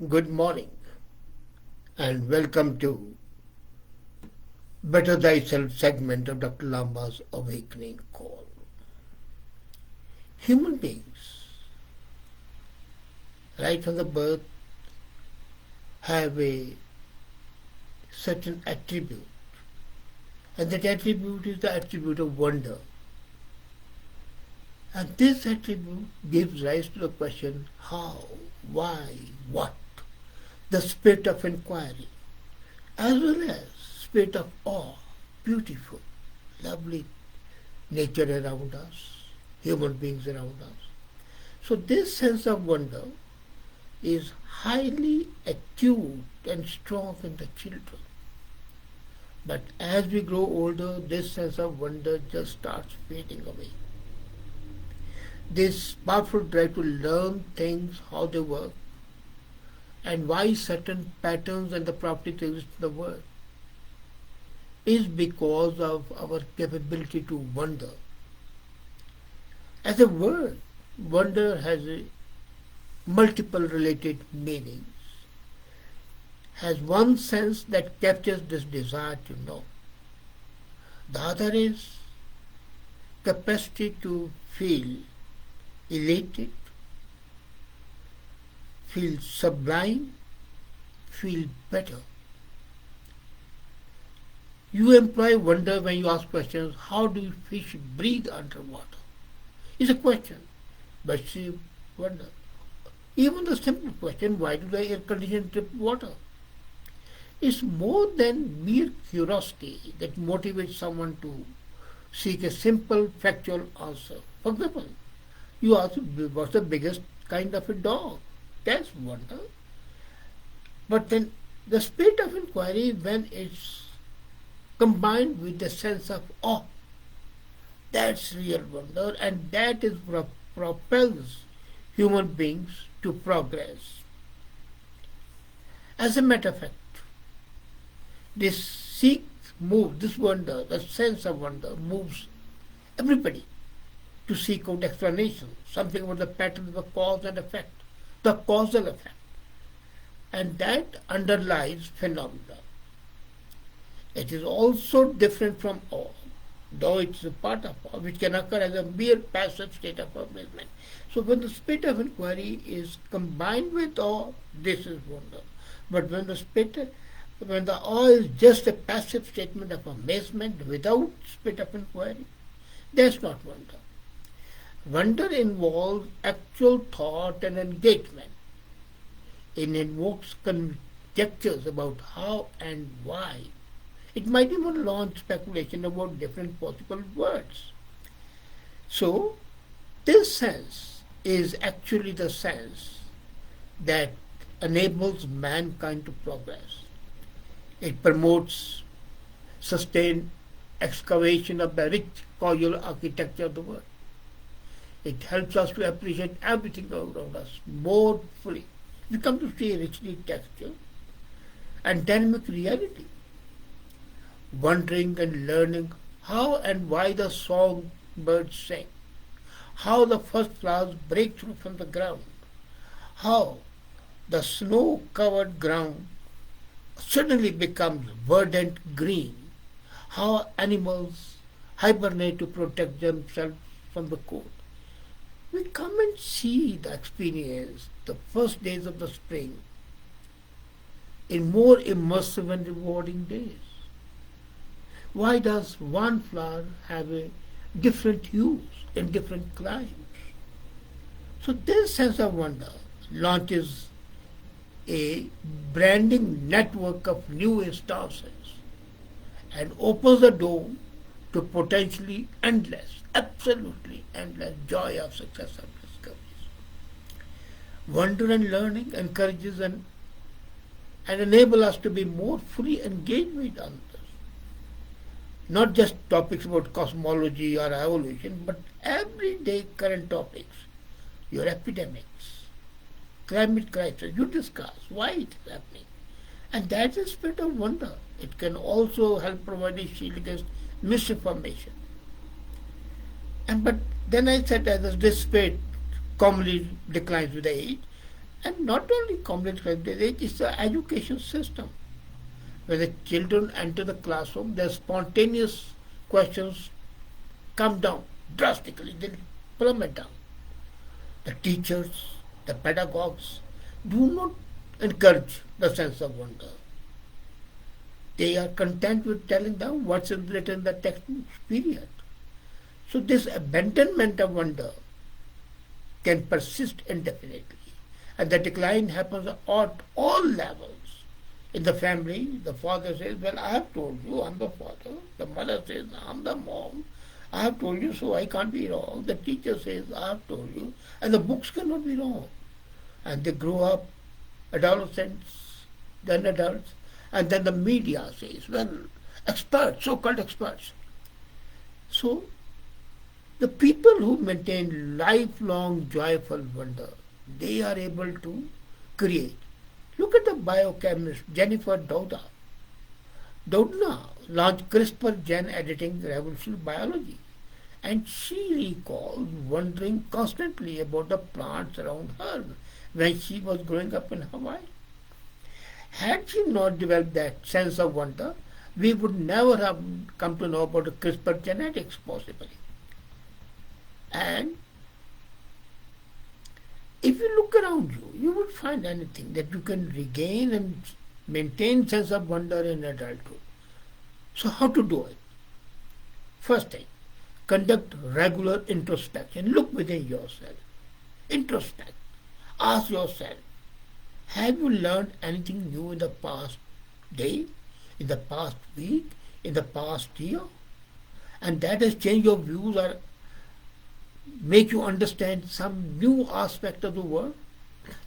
Good morning and welcome to Better Thyself segment of Dr. Lamba's Awakening Call. Human beings, right from the birth, have a certain attribute, and that attribute is the attribute of wonder. And this attribute gives rise to the question how, why, what, the spirit of inquiry, as well as spirit of awe, beautiful, lovely nature around us, human beings around us. So this sense of wonder is highly acute and strong in the children. But as we grow older, this sense of wonder just starts fading away. This powerful drive to learn things, how they work, and why certain patterns and the properties exist in the world is because of our capability to wonder. As a word, wonder has multiple related meanings, has one sense that captures this desire to know. The other is capacity to feel elated, feel sublime, feel better. You employ wonder when you ask questions, how do fish breathe underwater? It's a question, but she wonder. Even the simple question, why do the air conditioners drip water? Is more than mere curiosity that motivates someone to seek a simple factual answer. For example, you ask what's the biggest kind of a dog? That's wonder. But then the spirit of inquiry, when it's combined with the sense of awe, that's real wonder, and that is what propels human beings to progress. As a matter of fact, this wonder, the sense of wonder moves everybody to seek out explanation, something about the pattern of the cause and effect, the causal effect. And that underlies phenomena. It is also different from awe, though it's a part of awe, which can occur as a mere passive state of amazement. So when the spirit of inquiry is combined with awe, this is wonder. But when the awe is just a passive statement of amazement without spirit of inquiry, that's not wonder. Wonder involves actual thought and engagement. It invokes conjectures about how and why. It might even launch speculation about different possible words. So, this sense is actually the sense that enables mankind to progress. It promotes sustained excavation of the rich causal architecture of the world. It helps us to appreciate everything around us more fully. We come to see a richly textured and dynamic reality, wondering and learning how and why the songbirds sing, how the first flowers break through from the ground, how the snow-covered ground suddenly becomes verdant green, how animals hibernate to protect themselves from the cold. We come and see the experience, the first days of the spring, in more immersive and rewarding days. Why does one flower have a different hues in different climes? So this sense of wonder launches a branding network of new instances and opens the door to potentially endless, absolutely endless joy of success and discoveries. Wonder and learning encourages and enable us to be more fully engaged with others. Not just topics about cosmology or evolution, but everyday current topics, your epidemics, climate crisis, you discuss why it is happening. And that is a spirit of wonder. It can also help provide a shield against misinformation. But then I said, as this spirit commonly declines with age, And not only complex it is the education system. When the children enter the classroom, their spontaneous questions come down drastically, they plummet down. The teachers, the pedagogues do not encourage the sense of wonder. They are content with telling them what's written in the textbook period. So this abandonment of wonder can persist indefinitely. And the decline happens at all levels. In the family, the father says, well, I have told you I'm the father. The mother says, I'm the mom. I have told you, so I can't be wrong. The teacher says, I have told you. And the books cannot be wrong. And they grow up, adolescents, then adults. And then the media says, well, experts, so-called experts. So the people who maintain lifelong joyful wonder, they are able to create. Look at the biochemist Jennifer Doudna. Doudna launched CRISPR gene editing revolutionized biology. And she recalls wondering constantly about the plants around her when she was growing up in Hawaii. Had she not developed that sense of wonder, we would never have come to know about the CRISPR genetics possibly. And if you look around you, you would find anything that you can regain and maintain sense of wonder in adulthood. So how to do it? First thing, conduct regular introspection. Look within yourself. Introspect. Ask yourself, have you learned anything new in the past day, in the past week, in the past year? And that has changed your views or make you understand some new aspect of the world.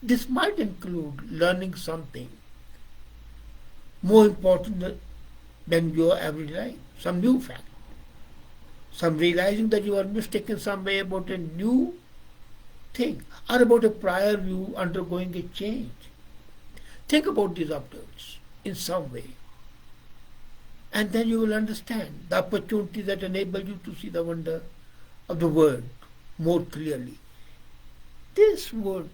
This might include learning something more important than your everyday life, some new fact, some realizing that you are mistaken some way about a new thing or about a prior view undergoing a change. Think about these updates in some way, and then you will understand the opportunities that enable you to see the wonder of the world more clearly. This would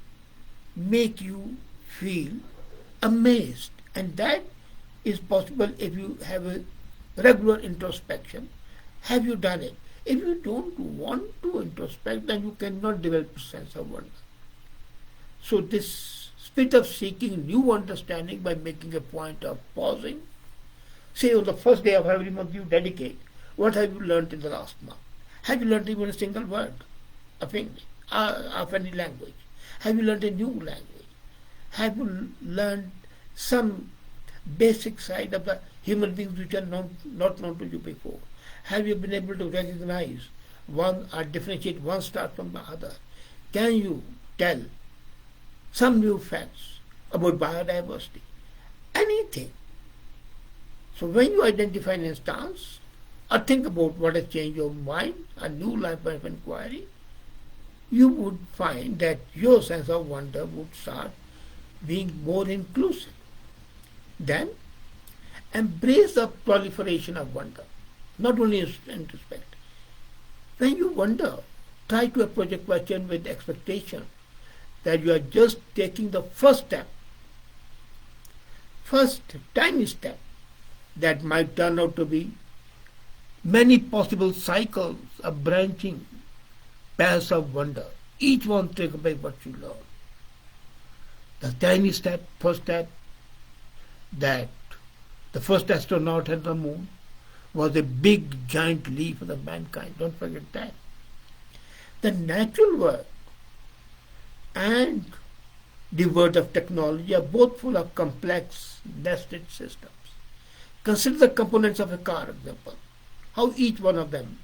make you feel amazed, and that is possible if you have a regular introspection. Have you done it? If you don't want to introspect, then you cannot develop a sense of wonder. So this spirit of seeking new understanding by making a point of pausing. Say on the first day of every month you dedicate. What have you learned in the last month? Have you learned even a single word of English, of any language? Have you learned a new language? Have you learned some basic side of the human beings which are not known to you before? Have you been able to recognize one or differentiate one star from the other? Can you tell some new facts about biodiversity? Anything. So when you identify an instance or think about what has changed your mind, a new life of inquiry, you would find that your sense of wonder would start being more inclusive. Then embrace the proliferation of wonder, not only introspect. When you wonder, try to approach a question with expectation that you are just taking the first step, first tiny step that might turn out to be many possible cycles of branching paths of wonder, each one triggered by what you learn. The tiny step, first step, that the first astronaut at the moon was a big giant leap for the mankind. Don't forget that. The natural world and the world of technology are both full of complex nested systems. Consider the components of a car, example. How each one of them,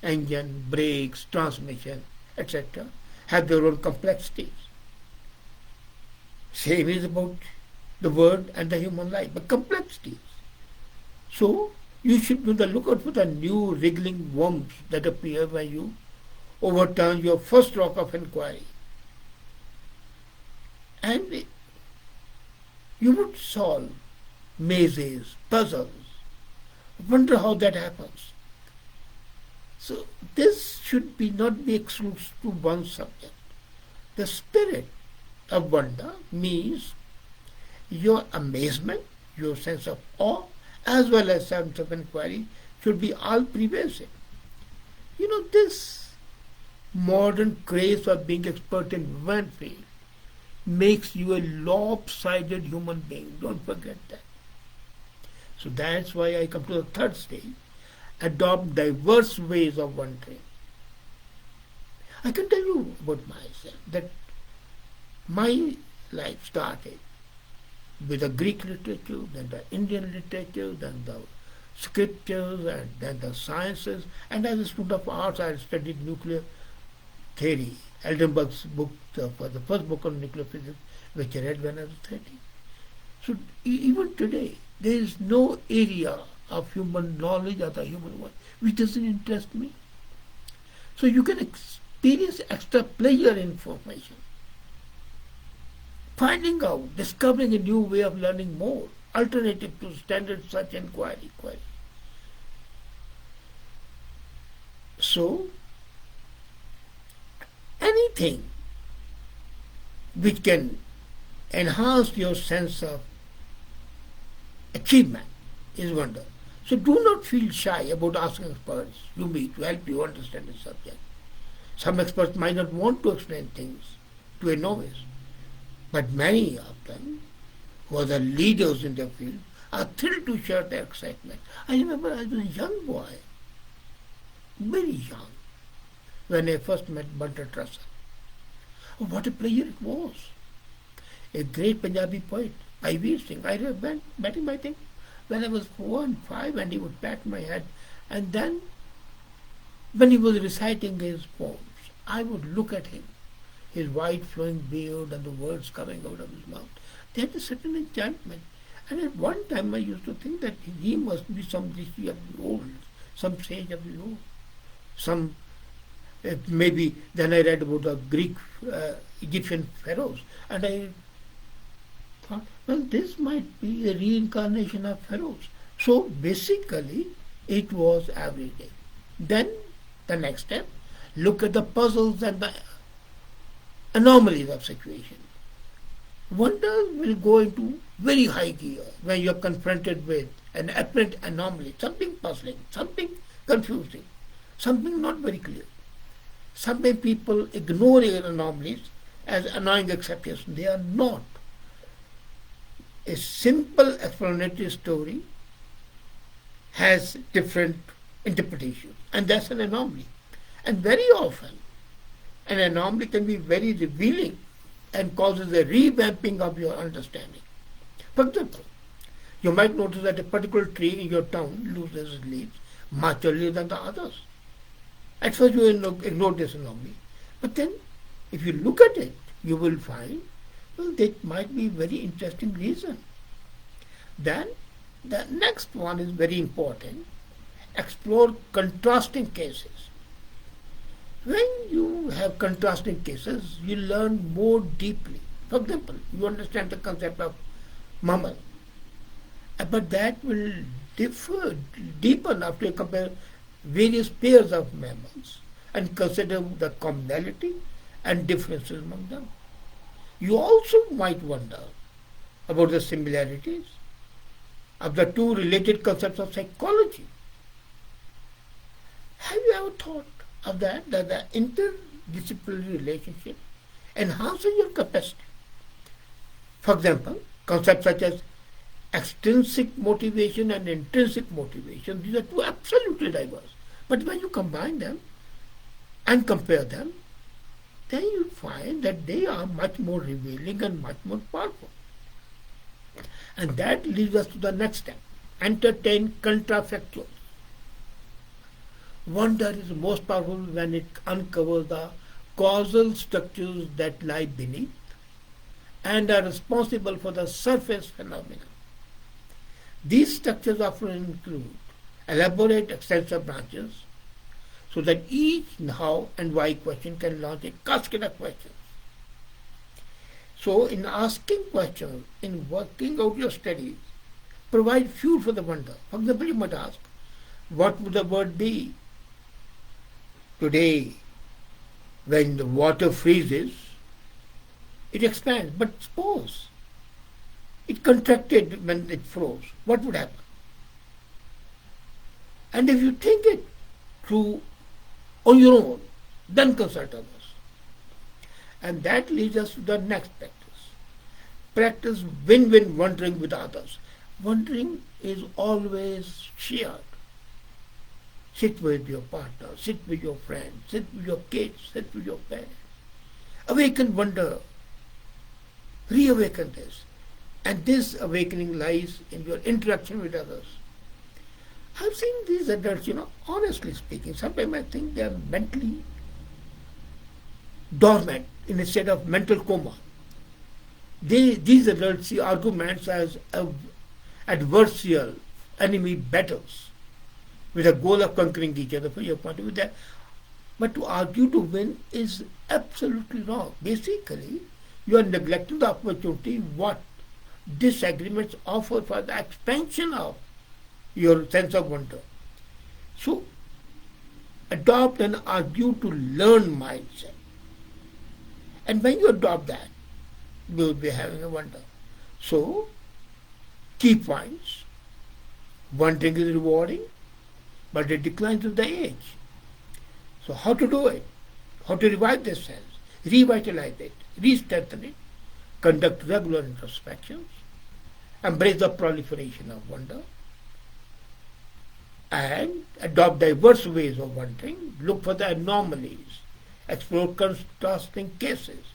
engine, brakes, transmission, etc., have their own complexities. Same is about the world and the human life, but complexities. So you should be on the lookout for the new wriggling worms that appear when you overturn your first rock of inquiry. And you would solve mazes, puzzles. Wonder how that happens. So this should be not be exclusive to one subject. The spirit of wonder means your amazement, your sense of awe, as well as sense of inquiry should be all pervasive. This modern craze for being expert in one field makes you a lopsided human being. Don't forget that. So that's why I come to the third stage. Adopt diverse ways of wondering. I can tell you about myself that my life started with the Greek literature, then the Indian literature, then the scriptures, and then the sciences. And as a student of arts, I studied nuclear theory. Eldenberg's book was the first book on nuclear physics, which I read when I was 13. So even today, there is no area of human knowledge or the human world which doesn't interest me. So you can experience extra pleasure in information. Finding out, discovering a new way of learning more, alternative to standard search and query. So, anything which can enhance your sense of achievement is wonder. So do not feel shy about asking experts you meet to help you understand the subject. Some experts might not want to explain things to a novice, but many of them, who are the leaders in their field, are thrilled to share their excitement. I remember I was a young boy, very young, when I first met Bunter Trussell. Oh, what a pleasure it was. A great Punjabi poet, Bhai Singh. I met him, I think, when I was 4 and 5, and he would pat my head. And then, when he was reciting his poems, I would look at him, his wide flowing beard and the words coming out of his mouth. They had a certain enchantment. And at one time I used to think that he must be some rishi of the old, some sage of the old, some maybe. Then I read about the Greek, Egyptian pharaohs, and I thought, well, this might be a reincarnation of pharaohs. So basically, it was every day. Then the next step, look at the puzzles and the anomalies of situation. Wonder will go into very high gear when you are confronted with an apparent anomaly, something puzzling, something confusing, something not very clear. Sometimes people ignore anomalies as annoying exceptions. They are not. A simple explanatory story has different interpretations, and that's an anomaly. And very often, an anomaly can be very revealing and causes a revamping of your understanding. For example, you might notice that a particular tree in your town loses its leaves much earlier than the others. At first you will ignore this anomaly, but then if you look at it, you will find, well, that might be a very interesting reason. Then the next one is very important. Explore contrasting cases. When you have contrasting cases, you learn more deeply. For example, you understand the concept of mammal, but that will deepen after you compare various pairs of mammals and consider the commonality and differences among them. You also might wonder about the similarities of the two related concepts of psychology. Have you ever thought of that the interdisciplinary relationship enhances your capacity? For example, concepts such as extrinsic motivation and intrinsic motivation, these are two absolutely diverse. But when you combine them and compare them, then you find that they are much more revealing and much more powerful. And that leads us to the next step. Entertain contrafactuals. Wonder is most powerful when it uncovers the causal structures that lie beneath and are responsible for the surface phenomena. These structures often include elaborate extensor branches, so that each how and why question can launch a cascade of questions. So in asking questions, in working out your studies, provide fuel for the wonder. For example, you might ask, what would the word be today when the water freezes? It expands. But suppose it contracted when it froze, what would happen? And if you think it through on your own, then consult others. And that leads us to the next practice. Practice win-win wandering with others. Wandering is always shared. Sit with your partner, sit with your friends, sit with your kids, sit with your parents. Awaken wonder. Reawaken this. And this awakening lies in your interaction with others. I've seen these adults, honestly speaking, sometimes I think they are mentally dormant in a state of mental coma. These adults see arguments as adversarial enemy battles with the goal of conquering each other from your point of view. But to argue to win is absolutely wrong. Basically, you are neglecting the opportunity what disagreements offer for the expansion of your sense of wonder. So, adopt an argue to learn mindset. And when you adopt that, you will be having a wonder. So, key points. Wondering is rewarding, but it declines with the age. So how to do it? How to revive this sense? Revitalize it, re-strengthen it, conduct regular introspections, embrace the proliferation of wonder, and adopt diverse ways of wondering, look for the anomalies, explore contrasting cases,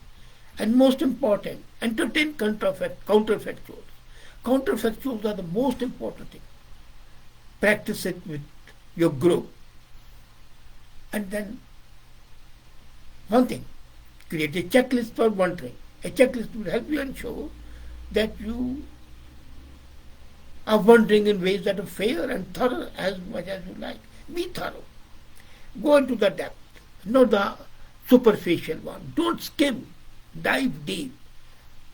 and most important, entertain counterfactuals. Counterfactuals are the most important thing. Practice it with your group. And then, one thing, create a checklist for wondering. A checklist will help you ensure that you are wondering in ways that are fair and thorough as much as you like. Be thorough. Go into the depth, not the superficial one. Don't skim. Dive deep.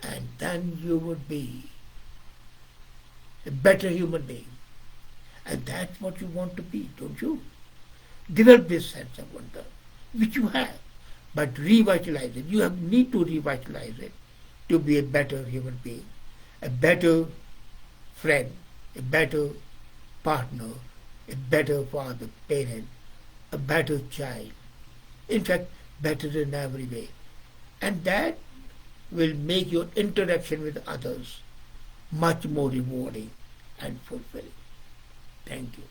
And then you would be a better human being. And that's what you want to be, don't you? Develop this sense of wonder, which you have, but revitalize it. You need to revitalize it to be a better human being, a better friend, a better partner, a better father, parent, a better child. In fact, better in every way. And that will make your interaction with others much more rewarding and fulfilling. Thank you.